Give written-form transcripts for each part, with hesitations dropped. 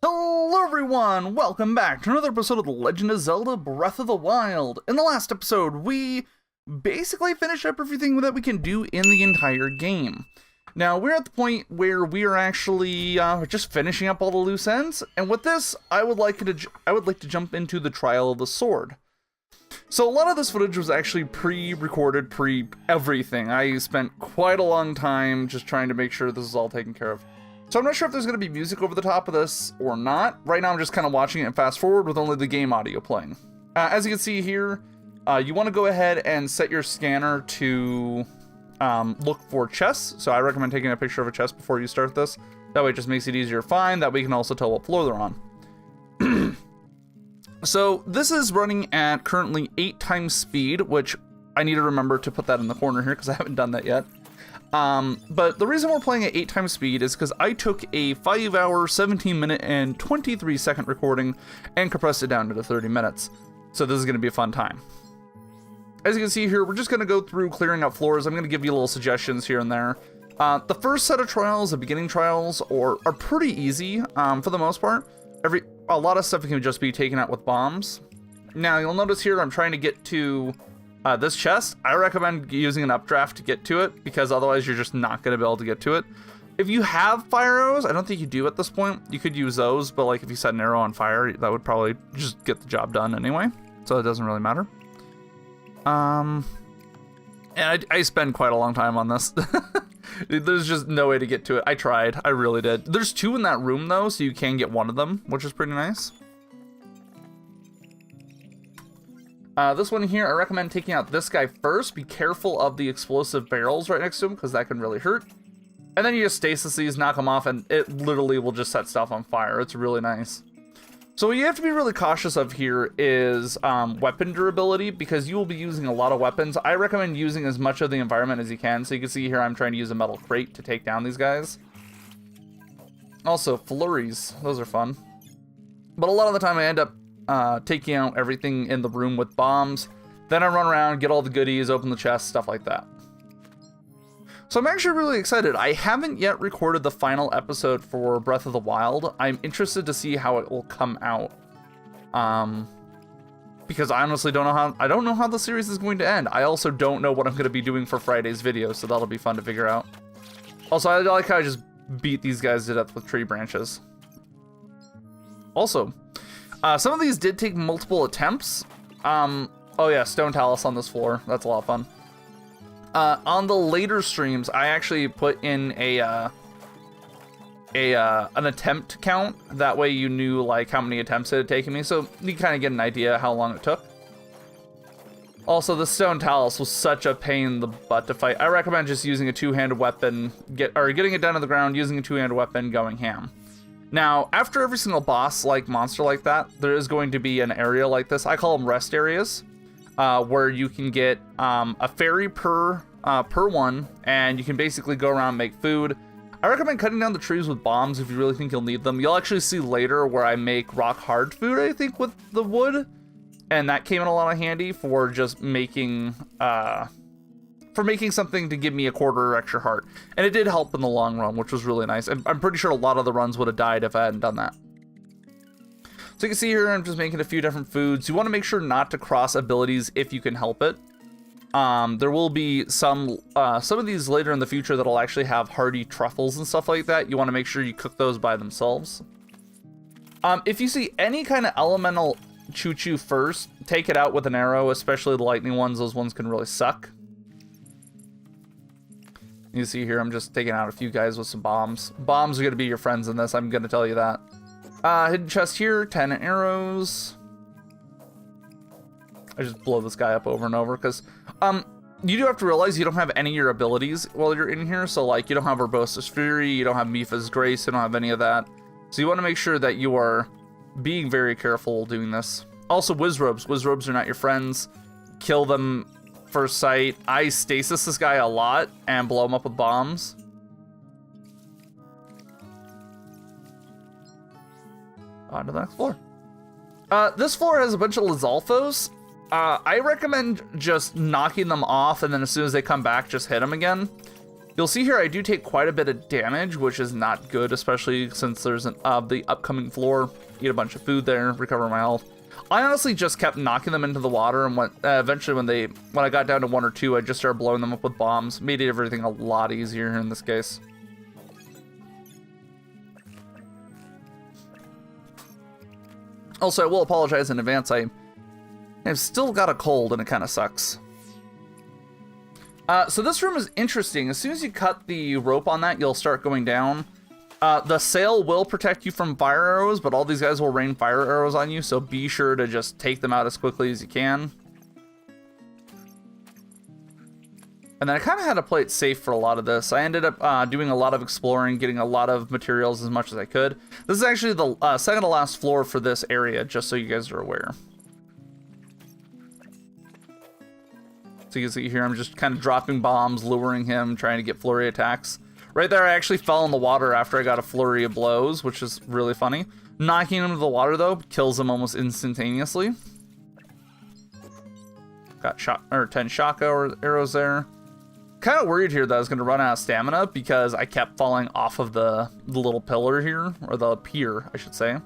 Hello everyone! Welcome back to another episode of The Legend of Zelda Breath of the Wild. In the last episode, we basically finished up everything that we can do in the entire game. Now, we're at the point where we are actually just finishing up all the loose ends, and with this, I would like to jump into the Trial of the Sword. So a lot of this footage was actually pre-recorded, pre-everything. I spent quite a long time just trying to make sure this is all taken care of. So I'm not sure if there's going to be music over the top of this or not. Right now I'm just kind of watching it and fast forward with only the game audio playing. As you can see here, you want to go ahead and set your scanner to look for chests. So I recommend taking a picture of a chest before you start this. That way it just makes it easier to find. That way you can also tell what floor they're on. So this is running at currently 8 times speed, which I need to remember to put that in the corner here because I haven't done that yet. But the reason we're playing at 8 times speed is because I took a 5-hour, 17-minute, and 23-second recording and compressed it down to 30 minutes. So this is going to be a fun time. As you can see here, we're just going to go through clearing up floors. I'm going to give you little suggestions here and there. The first set of trials, the beginning trials, are pretty easy for the most part. A lot of stuff can just be taken out with bombs. Now, you'll notice here I'm trying to get to this chest. I recommend using an updraft to get to it, because otherwise you're just not going to be able to get to it. If you have fire arrows, I don't think you do at this point, you could use those, but like if you set an arrow on fire, that would probably just get the job done anyway, so it doesn't really matter. And I spend quite a long time on this. There's just no way to get to it. I tried, I really did. There's 2 in that room though, so you can get one of them, which is pretty nice. This one here, I recommend taking out this guy first. Be careful of the explosive barrels right next to him, because that can really hurt. And then you just stasis these, knock them off, and it literally will just set stuff on fire. It's really nice. So what you have to be really cautious of here is weapon durability, because you will be using a lot of weapons. I recommend using as much of the environment as you can. So you can see here I'm trying to use a metal crate to take down these guys. Also, flurries. Those are fun. But a lot of the time I end up taking out everything in the room with bombs. Then I run around, get all the goodies, open the chest, stuff like that. So I'm actually really excited. I haven't yet recorded the final episode for Breath of the Wild. I'm interested to see how it will come out. Because I honestly don't know how the series is going to end. I also don't know what I'm going to be doing for Friday's video, so that'll be fun to figure out. Also, I like how I just beat these guys to death with tree branches. Also, some of these did take multiple attempts. Oh yeah, Stone Talus on this floor. That's a lot of fun. On the later streams, I actually put in an attempt count. That way you knew like how many attempts it had taken me, so you kind of get an idea how long it took. Also, the Stone Talus was such a pain in the butt to fight. I recommend just using a 2-handed weapon, getting it down to the ground, using a 2-handed weapon, going ham. Now, after every single boss, like monster like that, there is going to be an area like this. I call them rest areas, where you can get a fairy per one, and you can basically go around and make food. I recommend cutting down the trees with bombs if you really think you'll need them. You'll actually see later where I make rock hard food, I think, with the wood, and that came in a lot of handy for just making something to give me a quarter extra heart. And it did help in the long run, which was really nice. And I'm pretty sure a lot of the runs would have died if I hadn't done that. So you can see here, I'm just making a few different foods. You want to make sure not to cross abilities if you can help it. There will be some of these later in the future that'll actually have hearty truffles and stuff like that. You want to make sure you cook those by themselves. If you see any kind of elemental choo-choo first, take it out with an arrow, especially the lightning ones. Those ones can really suck. You see here, I'm just taking out a few guys with some bombs. Bombs are going to be your friends in this, I'm going to tell you that. Hidden chest here, 10 arrows. I just blow this guy up over and over, because you do have to realize you don't have any of your abilities while you're in here. So, like, you don't have Urbosa's Fury, you don't have Mipha's Grace, you don't have any of that. So you want to make sure that you are being very careful doing this. Also, Wizrobes. Wizrobes are not your friends. Kill them first sight. I stasis this guy a lot and blow him up with bombs. On to the next floor. This floor has a bunch of Lizalfos. I recommend just knocking them off, and then as soon as they come back, just hit them again. You'll see here I do take quite a bit of damage, which is not good, especially since there's the upcoming floor. Eat a bunch of food there, recover my health. I honestly just kept knocking them into the water, and eventually when I got down to 1 or 2, I just started blowing them up with bombs. Made everything a lot easier in this case. Also, I will apologize in advance. I've still got a cold, and it kind of sucks. So this room is interesting. As soon as you cut the rope on that, you'll start going down. The sail will protect you from fire arrows, but all these guys will rain fire arrows on you, so be sure to just take them out as quickly as you can. And then I kind of had to play it safe for a lot of this. I ended up doing a lot of exploring, getting a lot of materials as much as I could. This is actually the second to last floor for this area, just so you guys are aware. So you can see here, I'm just kind of dropping bombs, luring him, trying to get flurry attacks. Right there, I actually fell in the water after I got a flurry of blows, which is really funny. Knocking him into the water, though, kills him almost instantaneously. Got 10 shock arrows there. Kind of worried here that I was going to run out of stamina because I kept falling off of the little pillar here, or the pier, I should say.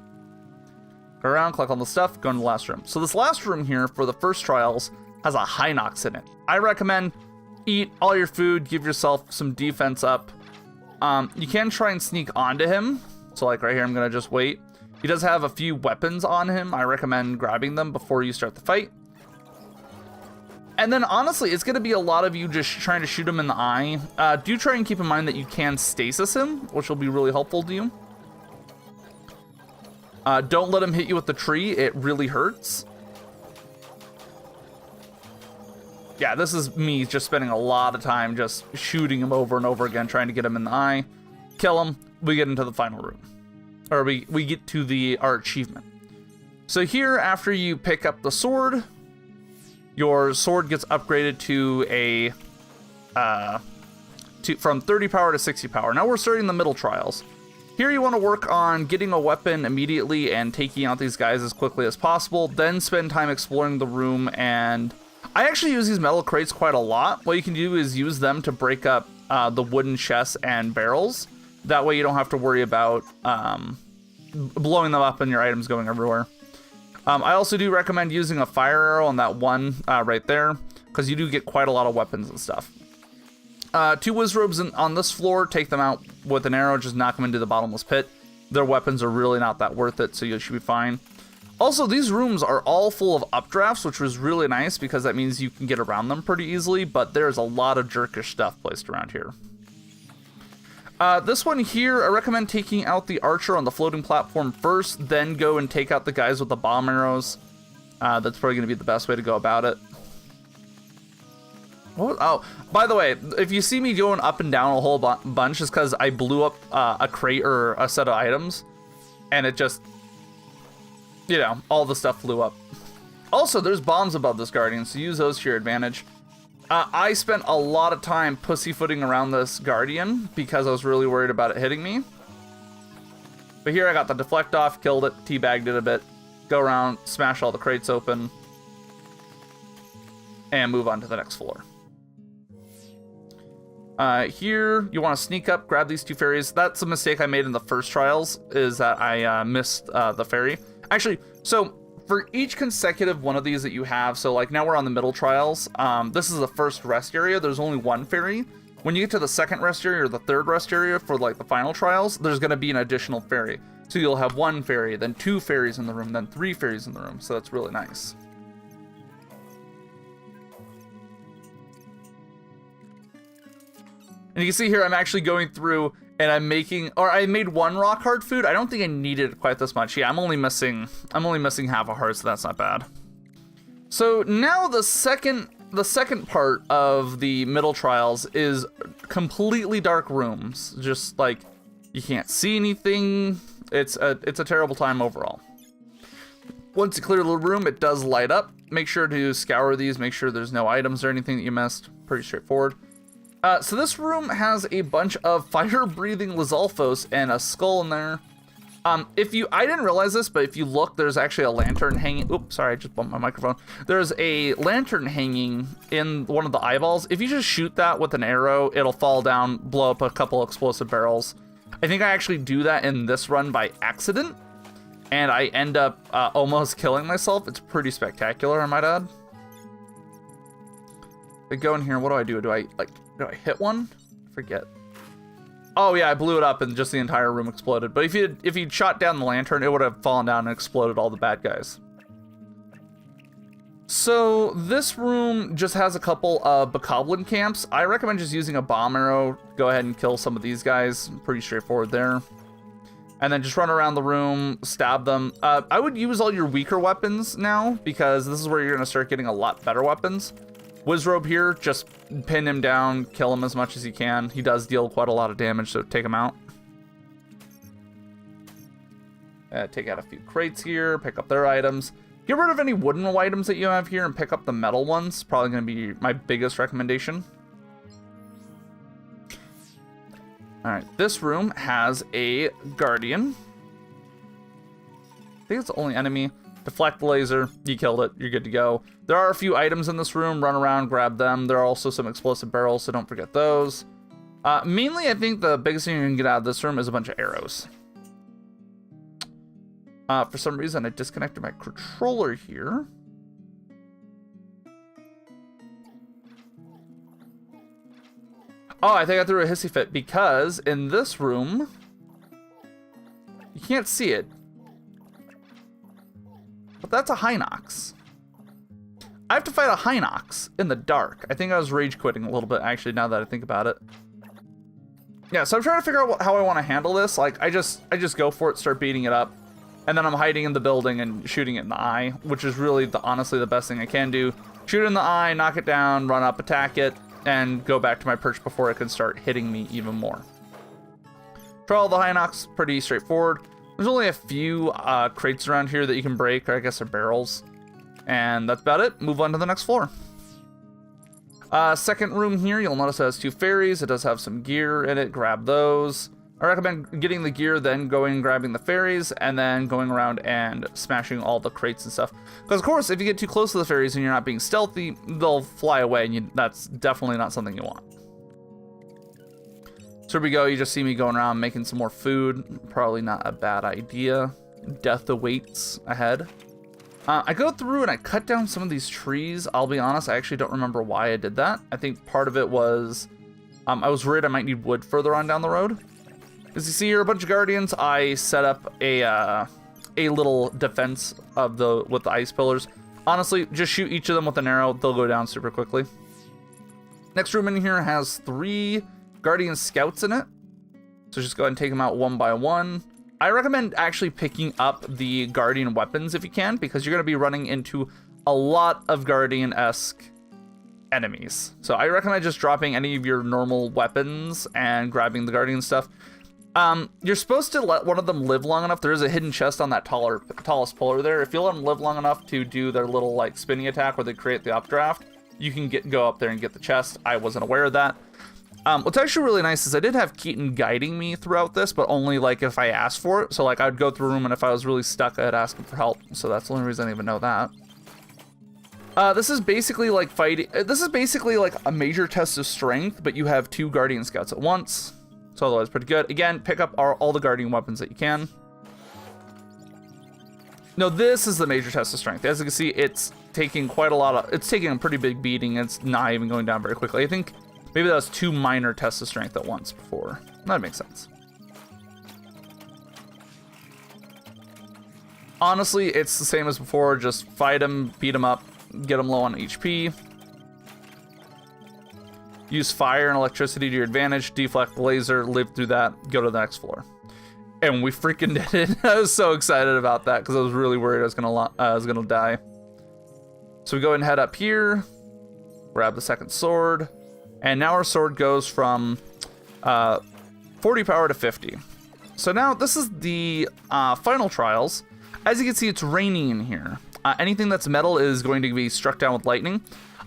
Go around, collect all the stuff, go into the last room. So this last room here, for the first trials, has a Hinox in it. I recommend eat all your food, give yourself some defense up. You can try and sneak onto him. So like right here, I'm gonna just wait. He does have a few weapons on him. I recommend grabbing them before you start the fight. And then honestly, it's gonna be a lot of you just trying to shoot him in the eye. Do try and keep in mind that you can stasis him, which will be really helpful to you. Don't let him hit you with the tree, it really hurts. Yeah, this is me just spending a lot of time just shooting him over and over again, trying to get him in the eye. Kill him, we get into the final room. Or we get to our achievement. So here, after you pick up the sword, your sword gets upgraded to from 30 power to 60 power. Now we're starting the middle trials. Here you want to work on getting a weapon immediately and taking out these guys as quickly as possible. Then spend time exploring the room, and I actually use these metal crates quite a lot. What you can do is use them to break up the wooden chests and barrels. That way you don't have to worry about blowing them up and your items going everywhere. I also do recommend using a fire arrow on that one right there, because you do get quite a lot of weapons and stuff. 2 wizrobes on this floor, take them out with an arrow, just knock them into the bottomless pit. Their weapons are really not that worth it, so you should be fine. Also, these rooms are all full of updrafts, which was really nice because that means you can get around them pretty easily, but there's a lot of jerkish stuff placed around here. This one here, I recommend taking out the archer on the floating platform first, then go and take out the guys with the bomb arrows. That's probably going to be the best way to go about it. Oh, by the way, if you see me going up and down a whole bunch, it's because I blew up a crate or a set of items, and it just, you know, all the stuff flew up. Also, there's bombs above this guardian, so use those to your advantage. I spent a lot of time pussyfooting around this guardian because I was really worried about it hitting me. But here I got the deflect off, killed it, teabagged it a bit, go around, smash all the crates open, and move on to the next floor. Here, you want to sneak up, grab these 2 fairies. That's a mistake I made in the first trials, is that I missed the fairy. Actually, so for each consecutive one of these that you have, so like now we're on the middle trials, this is the first rest area, there's only 1 fairy. When you get to the second rest area or the third rest area for like the final trials, there's going to be an additional fairy. So you'll have 1 fairy, then 2 fairies in the room, then 3 fairies in the room, so that's really nice. And you can see here, I'm actually going through and I made 1 rock hard food. I don't think I needed it quite this much. Yeah, I'm only missing half a heart, so that's not bad. So now the second part of the middle trials is completely dark rooms. Just like you can't see anything. It's a terrible time overall. Once you clear the room, it does light up. Make sure to scour these, make sure there's no items or anything that you missed. Pretty straightforward. So this room has a bunch of fire-breathing Lizalfos and a skull in there. I didn't realize this, but if you look, there's actually a lantern hanging. Oops, sorry, I just bumped my microphone. There's a lantern hanging in one of the eyeballs. If you just shoot that with an arrow, it'll fall down, blow up a couple explosive barrels. I think I actually do that in this run by accident, and I end up almost killing myself. It's pretty spectacular, I might add. I go in here, what do? Do I hit one? I forget. Oh yeah, I blew it up and just the entire room exploded. But if you'd shot down the lantern, it would have fallen down and exploded all the bad guys. So this room just has a couple of bokoblin camps. I recommend just using a bomb arrow. Go ahead and kill some of these guys. Pretty straightforward there. And then just run around the room, stab them. I would use all your weaker weapons now, because this is where you're gonna start getting a lot better weapons. Wizrobe here, just pin him down, kill him as much as you can. He does deal quite a lot of damage, so take him out. Take out a few crates here, pick up their items. Get rid of any wooden items that you have here and pick up the metal ones. Probably going to be my biggest recommendation. Alright, this room has a guardian. I think it's the only enemy. Deflect the laser, you killed it, you're good to go. There are a few items in this room, run around, grab them. There are also some explosive barrels, so don't forget those. Mainly, I think the biggest thing you can get out of this room is a bunch of arrows. For some reason, I disconnected my controller here. Oh, I think I threw a hissy fit because in this room, you can't see it. But that's a Hinox. I have to fight a Hinox in the dark. I think I was rage quitting a little bit, actually, now that I think about it. Yeah, so I'm trying to figure out how I want to handle this. Like, I just go for it, start beating it up, and then I'm hiding in the building and shooting it in the eye, which is really, honestly, the best thing I can do. Shoot it in the eye, knock it down, run up, attack it, and go back to my perch before it can start hitting me even more. Trial the Hinox, pretty straightforward. There's only a few crates around here that you can break, or I guess they're barrels. And that's about it. Move on to the next floor. Second room here, you'll notice it has two fairies. It does have some gear in it. Grab those. I recommend getting the gear, then going and grabbing the fairies, and then going around and smashing all the crates and stuff. Because, of course, if you get too close to the fairies and you're not being stealthy, they'll fly away, and that's definitely not something you want. So here we go, you just see me going around making some more food. Probably not a bad idea. Death awaits ahead. I go through and I cut down some of these trees. I'll be honest, I actually don't remember why I did that. I think part of it was I was worried I might need wood further on down the road. As you see here, a bunch of guardians. I set up a little defense of with the ice pillars. Honestly, just shoot each of them with an arrow. They'll go down super quickly. Next room in here has 3 Guardian Scouts in it. So just go ahead and take them out one by one. I recommend actually picking up the Guardian weapons if you can, because you're going to be running into a lot of Guardian-esque enemies. So I recommend just dropping any of your normal weapons and grabbing the Guardian stuff. You're supposed to let one of them live long enough. There is a hidden chest on that tallest pillar there. If you let them live long enough to do their little like spinning attack where they create the updraft, you can go up there and get the chest. I wasn't aware of that. What's actually really nice is I did have Keaton guiding me throughout this, but only like if I asked for it. So like I'd go through a room and if I was really stuck, I'd ask him for help. So that's the only reason I even know that. This is basically like fighting. This is basically like a major test of strength, but you have 2 Guardian Scouts at once. So otherwise pretty good. Again, pick up all the Guardian weapons that you can. No, this is the major test of strength. As you can see, it's taking it's taking a pretty big beating. It's not even going down very quickly. I think maybe that was 2 minor tests of strength at once before. That makes sense. Honestly, it's the same as before. Just fight them, beat them up, get them low on HP. Use fire and electricity to your advantage, deflect the laser, live through that, go to the next floor. And we freaking did it. I was so excited about that because I was really worried I was gonna die. So we go ahead and head up here, grab the second sword, and now our sword goes from 40 power to 50. So now this is the final trials. As you can see, it's raining in here. Anything that's metal is going to be struck down with lightning.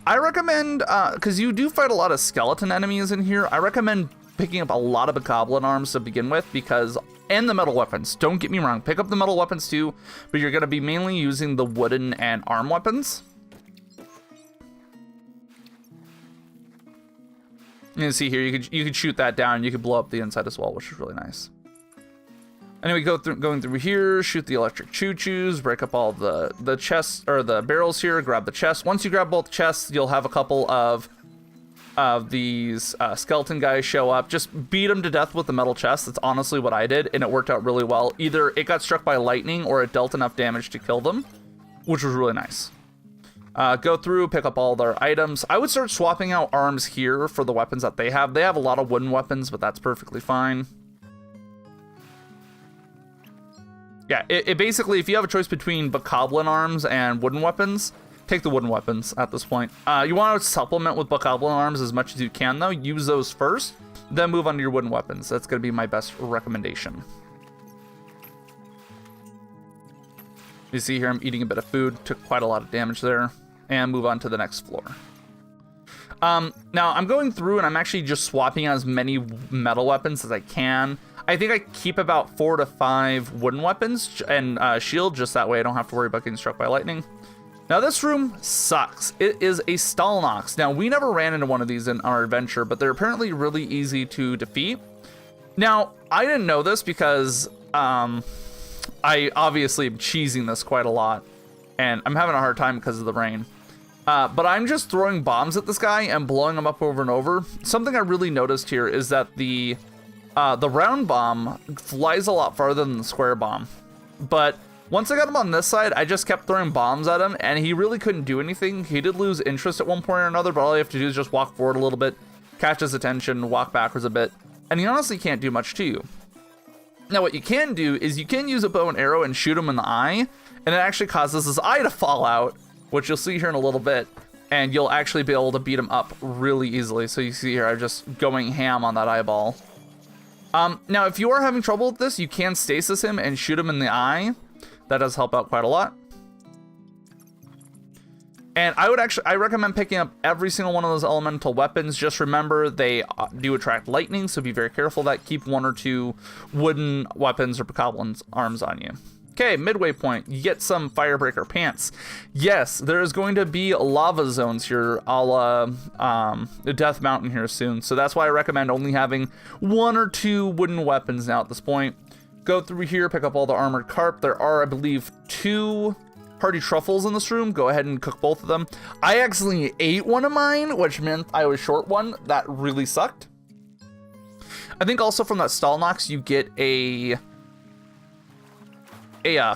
I recommend, because you do fight a lot of skeleton enemies in here, I recommend picking up a lot of bokoblin arms to begin with, because and the metal weapons. Don't get me wrong, pick up the metal weapons too, but you're going to be mainly using the wooden and arm weapons. You can see here, you could shoot that down. You could blow up the inside as well, which is really nice. Anyway, going through here, shoot the electric choo-choos, break up all the chests or the barrels here, grab the chest. Once you grab both chests, you'll have a couple of these skeleton guys show up. Just beat them to death with the metal chest. That's honestly what I did, and it worked out really well. Either it got struck by lightning or it dealt enough damage to kill them, which was really nice. Go through, pick up all their items. I would start swapping out arms here for the weapons that they have. They have a lot of wooden weapons, but that's perfectly fine. Yeah, it basically, if you have a choice between bokoblin arms and wooden weapons, take the wooden weapons at this point. You want to supplement with bokoblin arms as much as you can, though. Use those first, then move on to your wooden weapons. That's going to be my best recommendation. You see here, I'm eating a bit of food. Took quite a lot of damage there. And move on to the next floor. Now, I'm going through and I'm actually just swapping as many metal weapons as I can. I think I keep about 4 to 5 wooden weapons and shield, just that way I don't have to worry about getting struck by lightning. Now, this room sucks. It is a Stalnox. Now, we never ran into one of these in our adventure, but they're apparently really easy to defeat. Now, I didn't know this because I obviously am cheesing this quite a lot, and I'm having a hard time because of the rain. But I'm just throwing bombs at this guy and blowing him up over and over. Something I really noticed here is that the round bomb flies a lot farther than the square bomb. But once I got him on this side, I just kept throwing bombs at him, and he really couldn't do anything. He did lose interest at one point or another, but all you have to do is just walk forward a little bit, catch his attention, walk backwards a bit, and he honestly can't do much to you. Now, what you can do is you can use a bow and arrow and shoot him in the eye, and it actually causes his eye to fall out, which you'll see here in a little bit, and you'll actually be able to beat him up really easily. So you see here, I'm just going ham on that eyeball. Now, if you are having trouble with this, you can stasis him and shoot him in the eye. That does help out quite a lot. And I recommend picking up every single one of those elemental weapons. Just remember, they do attract lightning, so be very careful of that. Keep 1 or 2 wooden weapons or bokoblin arms on you. Okay, midway point, you get some firebreaker pants. Yes, there is going to be lava zones here, a la the Death Mountain here soon. So that's why I recommend only having 1 or 2 wooden weapons now at this point. Go through here, pick up all the armored carp. There are, I believe, 2 hearty truffles in this room. Go ahead and cook both of them. I accidentally ate one of mine, which meant I was short one. That really sucked. I think also from that Stalnox, you get a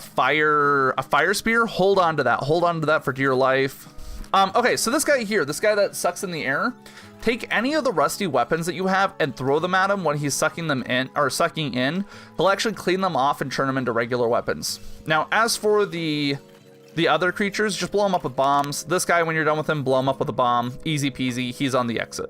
fire spear. Hold on to that for dear life. Okay, so this guy here, this guy that sucks in the air, take any of the rusty weapons that you have and throw them at him when he's sucking in. He'll actually clean them off and turn them into regular weapons. Now, as for the other creatures, just blow them up with bombs. This guy, when you're done with him, blow him up with a bomb. Easy peasy, he's on the exit.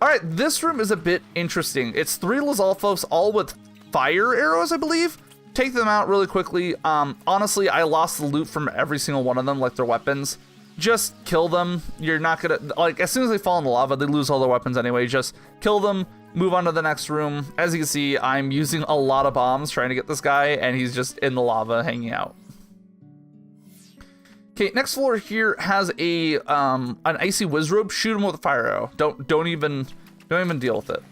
All right, this room is a bit interesting. It's 3 Lizalfos, all with fire arrows, I believe. Take them out really quickly. Honestly, I lost the loot from every single one of them, like their weapons. Just kill them. You're not gonna, like, as soon as they fall in the lava, they lose all their weapons anyway. Just kill them, move on to the next room. As you can see, I'm using a lot of bombs trying to get this guy, and he's just in the lava hanging out. Okay, next floor here has an icy whiz robe. Shoot him with a fire arrow. Don't even deal with it.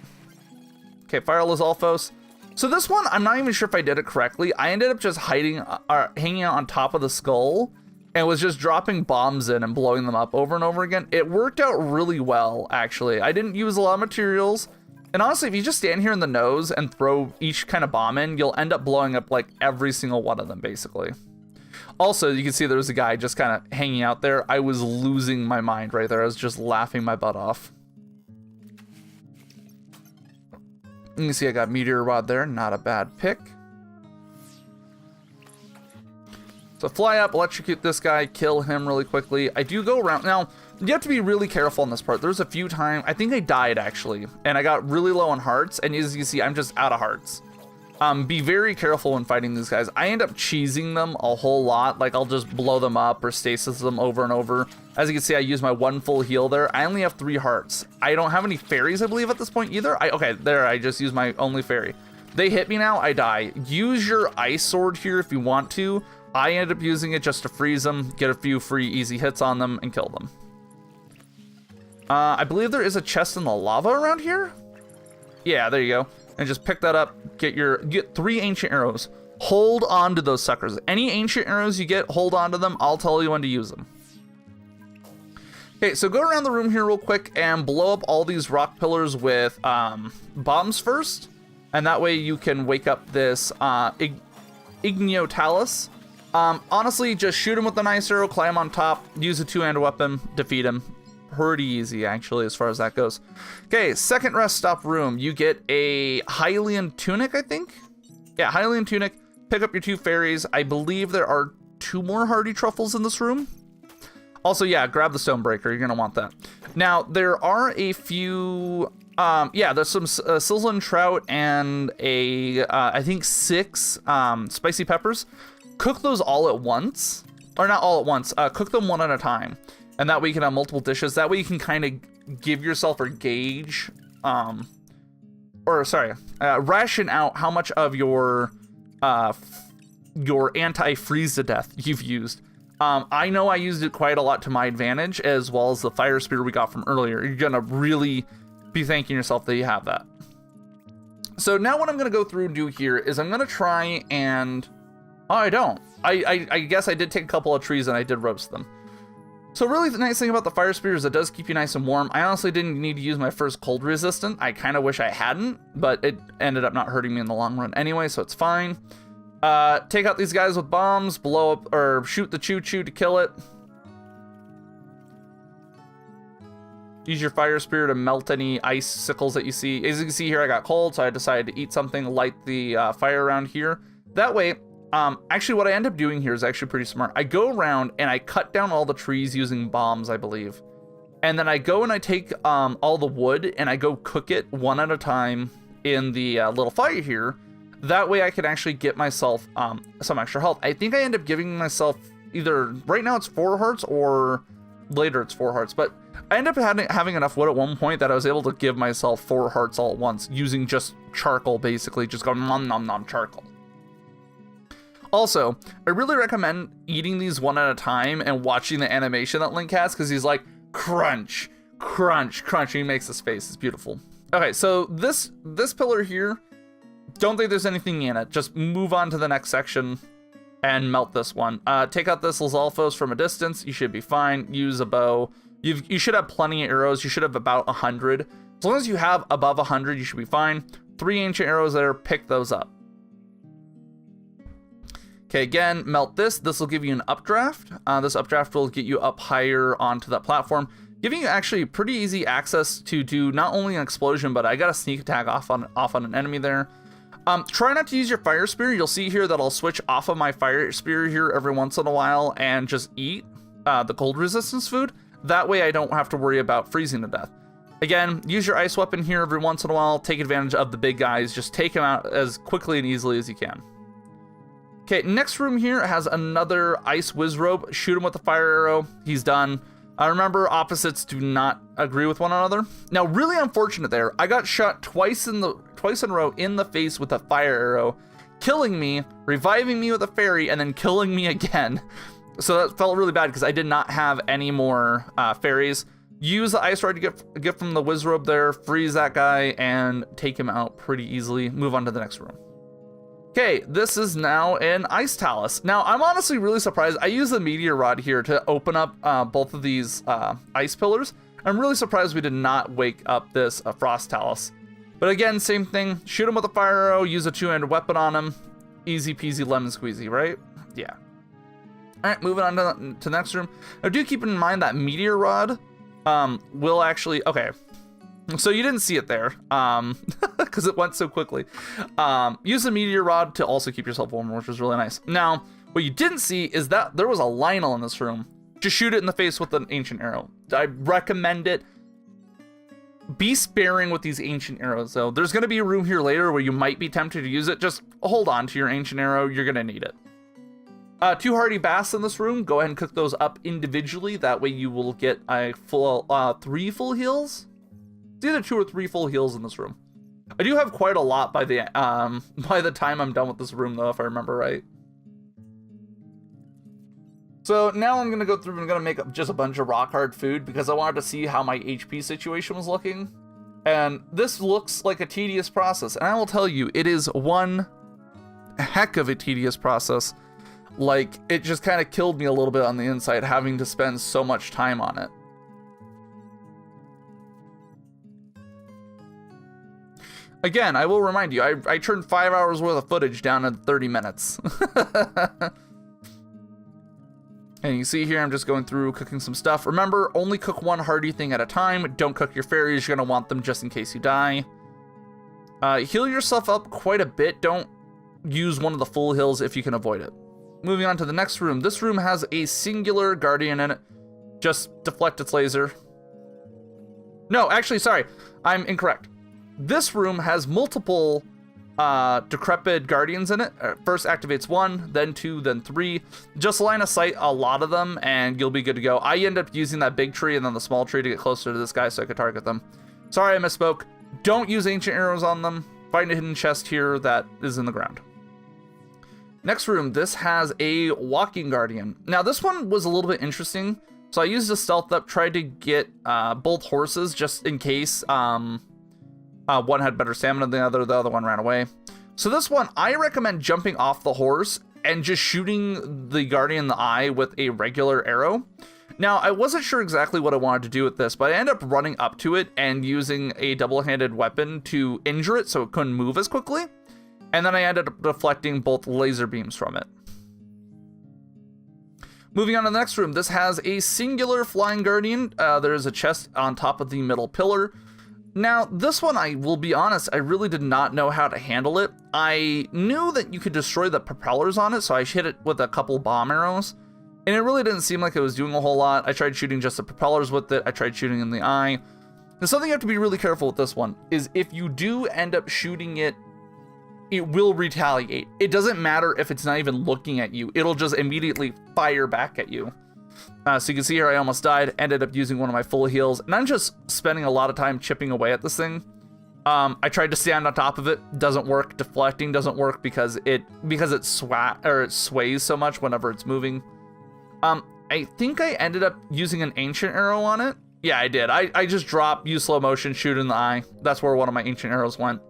Okay, fire Lizalfos. So this one, I'm not even sure if I did it correctly. I ended up just hanging out on top of the skull and was just dropping bombs in and blowing them up over and over again. It worked out really well, actually. I didn't use a lot of materials. And honestly, if you just stand here in the nose and throw each kind of bomb in, you'll end up blowing up like every single one of them, basically. Also, you can see there was a guy just kind of hanging out there. I was losing my mind right there. I was just laughing my butt off. You can see I got Meteor Rod there. Not a bad pick. So fly up, electrocute this guy, kill him really quickly. I do go around. Now, you have to be really careful on this part. There's a few times, I think I died actually, and I got really low on hearts, and as you can see, I'm just out of hearts. Be very careful when fighting these guys. I end up cheesing them a whole lot. Like, I'll just blow them up or stasis them over and over. As you can see, I use my 1 full heal there. I only have 3 hearts. I don't have any fairies, I believe, at this point either. Okay, there, I just used my only fairy. They hit me now, I die. Use your ice sword here if you want to. I end up using it just to freeze them, get a few free easy hits on them, and kill them. I believe there is a chest in the lava around here. Yeah, there you go. And just pick that up. Get 3 ancient arrows. Hold on to those suckers. Any ancient arrows you get, hold on to them. I'll tell you when to use them. Okay, so go around the room here real quick and blow up all these rock pillars with bombs first. And that way you can wake up this Igniotalus. Honestly, just shoot him with an ice arrow, climb on top, use a two-handed weapon, defeat him. Pretty easy, actually, as far as that goes. Okay, second rest stop room. You get a Hylian tunic, I think? Yeah, Hylian tunic. Pick up your 2 fairies. I believe there are 2 more hardy truffles in this room. Also, yeah, grab the stonebreaker. You're going to want that. Now, there are a few... yeah, there's some Sizzlin trout and I think 6 spicy peppers. Cook those all at once. Or not all at once. Cook them one at a time. And that way you can have multiple dishes. That way you can kind of give yourself a gauge, ration out how much of your anti-freeze to death you've used. I know I used it quite a lot to my advantage, as well as the fire spear we got from earlier. You're gonna really be thanking yourself that you have that. So now what I'm gonna go through and do here is I'm gonna try and... Oh, I don't. I guess I did take a couple of trees and I did roast them. So really the nice thing about the fire spear is it does keep you nice and warm. I honestly didn't need to use my first cold resistant. I kind of wish I hadn't, but it ended up not hurting me in the long run anyway, so it's fine. Take out these guys with bombs, blow up, or shoot the choo-choo to kill it. Use your fire spear to melt any icicles that you see. As you can see here, I got cold, so I decided to eat something, light the fire around here. That way, actually what I end up doing here is actually pretty smart. I go around and I cut down all the trees using bombs, I believe. And then I go and I take all the wood and I go cook it one at a time in the little fire here. That way I can actually get myself some extra health. I think I end up giving myself either, right now it's 4 hearts or later it's 4 hearts. But I end up having enough wood at one point that I was able to give myself 4 hearts all at once using just charcoal, basically. Just going nom nom nom charcoal. Also, I really recommend eating these one at a time and watching the animation that Link has, because he's like, crunch, crunch, crunch, and he makes this face. It's beautiful. Okay, so this pillar here, don't think there's anything in it. Just move on to the next section and melt this one. Take out this Lizalfos from a distance. You should be fine. Use a bow. You should have plenty of arrows. You should have about 100. As long as you have above 100, you should be fine. 3 ancient arrows there. Pick those up. Okay, again, melt this. This will give you an updraft. This updraft will get you up higher onto that platform, giving you actually pretty easy access to do not only an explosion, but I got a sneak attack off on an enemy there. Try not to use your fire spear. You'll see here that I'll switch off of my fire spear here every once in a while and just eat the cold resistance food. That way I don't have to worry about freezing to death. Again, use your ice weapon here every once in a while. Take advantage of the big guys. Just take them out as quickly and easily as you can. Okay, next room here has another ice whiz robe. Shoot him with a fire arrow. He's done. Remember, opposites do not agree with one another. Now, really unfortunate there. I got shot twice in a row in the face with a fire arrow, killing me, reviving me with a fairy, and then killing me again. So that felt really bad because I did not have any more fairies. Use the ice rod to get from the whiz robe there, freeze that guy, and take him out pretty easily. Move on to the next room. Okay, this is now an ice talus. Now, I'm honestly really surprised. I used the meteor rod here to open up both of these ice pillars. I'm really surprised we did not wake up this frost talus. But again, same thing. Shoot him with a fire arrow, use a two-handed weapon on him. Easy peasy lemon squeezy, right? Yeah. All right, moving on to the next room. Now, do keep in mind that meteor rod will actually... Okay. So you didn't see it there, because it went so quickly. Use the meteor rod to also keep yourself warm, which was really nice. Now, what you didn't see is that there was a Lionel in this room. Just shoot it in the face with an ancient arrow. I recommend it. Be sparing with these ancient arrows, though. There's going to be a room here later where you might be tempted to use it. Just hold on to your ancient arrow. You're going to need it. 2 hardy bass in this room. Go ahead and cook those up individually. That way you will get a full 3 full heals. It's either 2 or 3 full heals in this room. I do have quite a lot by the time I'm done with this room, though, if I remember right. So now I'm gonna go through and I'm gonna make up just a bunch of rock hard food because I wanted to see how my HP situation was looking. And this looks like a tedious process, and I will tell you, it is one heck of a tedious process. Like, it just kind of killed me a little bit on the inside, having to spend so much time on it. Again, I will remind you, I turned 5 hours worth of footage down in 30 minutes. And you see here, I'm just going through cooking some stuff. Remember, only cook one hearty thing at a time. Don't cook your fairies. You're going to want them just in case you die. Heal yourself up quite a bit. Don't use one of the full heals if you can avoid it. Moving on to the next room. This room has a singular guardian in it. Just deflect its laser. No, actually, sorry. I'm incorrect. This room has multiple decrepit guardians in it. First activates 1, then 2, then 3. Just line of sight a lot of them and you'll be good to go. I end up using that big tree and then the small tree to get closer to this guy so I could target them. Sorry, I misspoke. Don't use ancient arrows on them. Find a hidden chest here that is in the ground. Next room, this has a walking guardian. Now this one was a little bit interesting. So I used a stealth up, tried to get both horses just in case one had better stamina than the other one ran away. So this one, I recommend jumping off the horse and just shooting the guardian in the eye with a regular arrow. Now, I wasn't sure exactly what I wanted to do with this, but I ended up running up to it and using a double-handed weapon to injure it so it couldn't move as quickly. And then I ended up deflecting both laser beams from it. Moving on to the next room, this has a singular flying guardian. There is a chest on top of the middle pillar. Now, this one, I will be honest, I really did not know how to handle it. I knew that you could destroy the propellers on it, so I hit it with a couple bomb arrows. And it really didn't seem like it was doing a whole lot. I tried shooting just the propellers with it. I tried shooting in the eye. And something you have to be really careful with this one is if you do end up shooting it, it will retaliate. It doesn't matter if it's not even looking at you. It'll just immediately fire back at you. So you can see here I almost died, ended up using one of my full heals, and I'm just spending a lot of time chipping away at this thing. I tried to stand on top of it, doesn't work. Deflecting doesn't work because it sways so much whenever it's moving. I think I ended up using an ancient arrow on it. Yeah, I did. I just drop, use slow motion, shoot in the eye. That's where one of my ancient arrows went.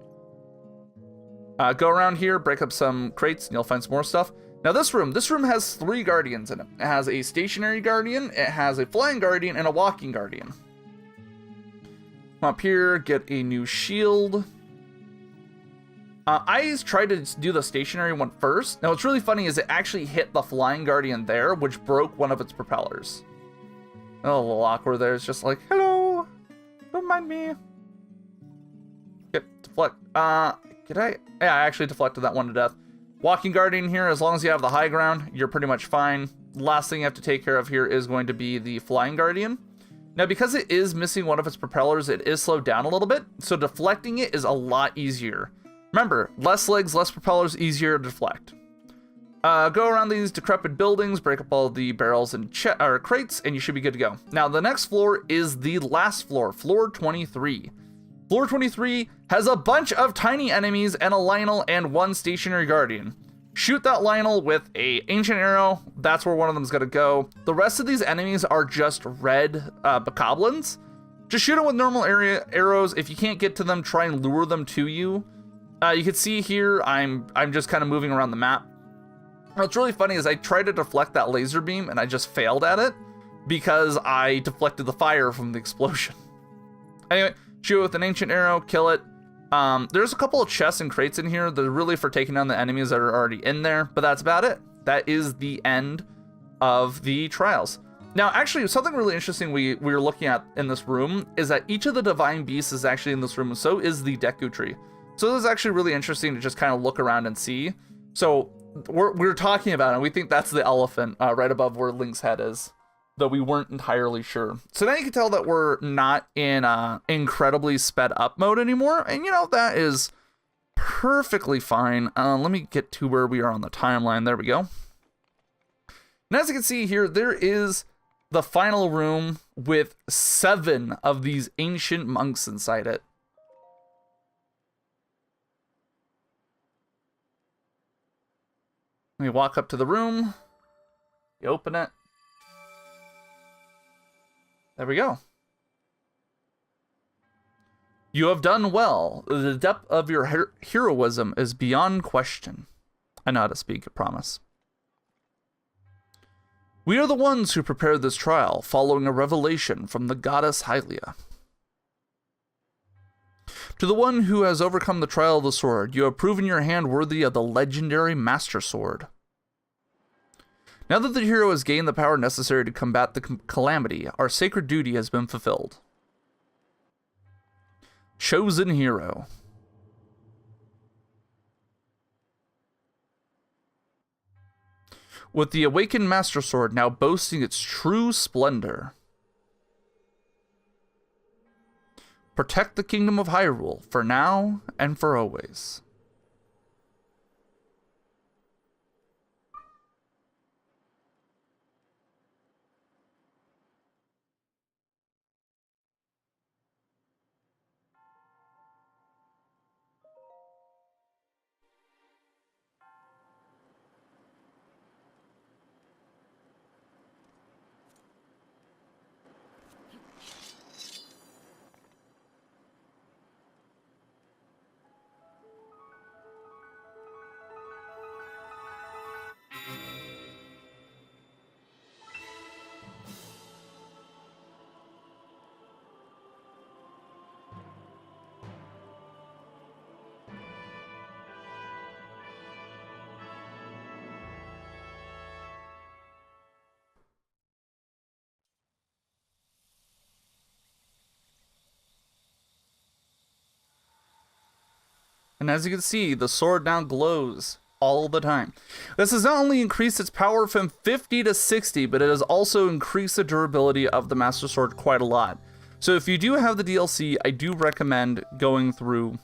Go around here, break up some crates, and you'll find some more stuff. Now this room has 3 guardians in it. It has a stationary guardian, it has a flying guardian, and a walking guardian. Come up here, get a new shield. I tried to do the stationary one first. Now what's really funny is it actually hit the flying guardian there, which broke one of its propellers. Oh, a little awkward there. It's just like, hello, don't mind me. Okay, deflect. Yeah, I actually deflected that one to death. Walking guardian here, as long as you have the high ground, you're pretty much fine. Last thing you have to take care of here is going to be the flying guardian. Now, because it is missing one of its propellers, it is slowed down a little bit, so deflecting it is a lot easier. Remember, less legs, less propellers, easier to deflect. Go around these decrepit buildings, break up all the barrels and crates, and you should be good to go. Now, the next floor is the last floor, floor 23. Floor 23 has a bunch of tiny enemies and a Lionel and 1 stationary guardian. Shoot that Lionel with a ancient arrow. That's where one of them is going to go. The rest of these enemies are just red bokoblins. Just shoot them with normal arrows. If you can't get to them, try and lure them to you. You can see here, I'm just kind of moving around the map. What's really funny is I tried to deflect that laser beam and I just failed at it because I deflected the fire from the explosion. Anyway, shoot it with an ancient arrow, kill it. There's a couple of chests and crates in here. They're really for taking down the enemies that are already in there, but that's about it. That is the end of the trials. Now, actually, something really interesting we were looking at in this room is that each of the divine beasts is actually in this room, and so is the Deku tree. So this is actually really interesting to just kind of look around and see. So we're talking about it, and we think that's the elephant right above where Link's head is, though we weren't entirely sure. So now you can tell that we're not in incredibly sped up mode anymore, and you know, that is perfectly fine. Let me get to where we are on the timeline. There we go. And as you can see here, there is the final room with 7 of these ancient monks inside it. We walk up to the room. You open it. There we go. You have done well. The depth of your heroism is beyond question. I know how to speak, I promise. We are the ones who prepared this trial, following a revelation from the goddess Hylia. To the one who has overcome the trial of the sword, you have proven your hand worthy of the legendary Master Sword. Now that the hero has gained the power necessary to combat the calamity, our sacred duty has been fulfilled. Chosen Hero. With the awakened Master Sword now boasting its true splendor. Protect the kingdom of Hyrule, for now and for always. And as you can see, the sword now glows all the time. This has not only increased its power from 50 to 60, but it has also increased the durability of the Master Sword quite a lot. So if you do have the DLC, I do recommend going through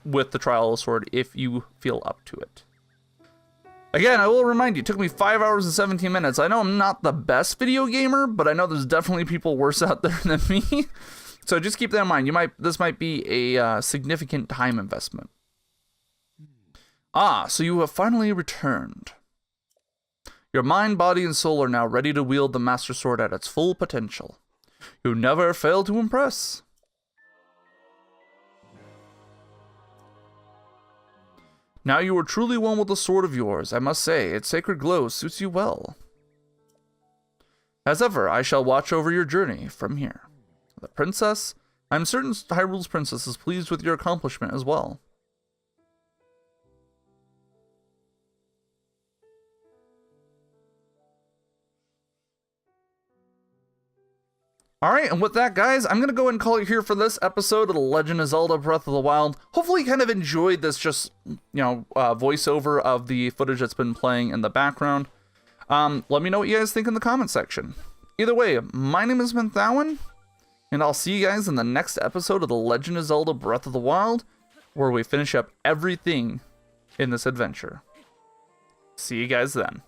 with the Trial of the Sword if you feel up to it. Again, I will remind you, it took me 5 hours and 17 minutes. I know I'm not the best video gamer, but I know there's definitely people worse out there than me. So just keep that in mind. This might be a significant time investment. Ah, so you have finally returned. Your mind, body, and soul are now ready to wield the Master Sword at its full potential. You never fail to impress. Now you are truly one with the sword of yours. I must say, its sacred glow suits you well. As ever, I shall watch over your journey from here. The princess? I am certain Hyrule's princess is pleased with your accomplishment as well. Alright, and with that, guys, I'm going to go ahead and call it here for this episode of The Legend of Zelda Breath of the Wild. Hopefully you kind of enjoyed this just, voiceover of the footage that's been playing in the background. Let me know what you guys think in the comment section. Either way, my name has been Thowan, and I'll see you guys in the next episode of The Legend of Zelda Breath of the Wild, where we finish up everything in this adventure. See you guys then.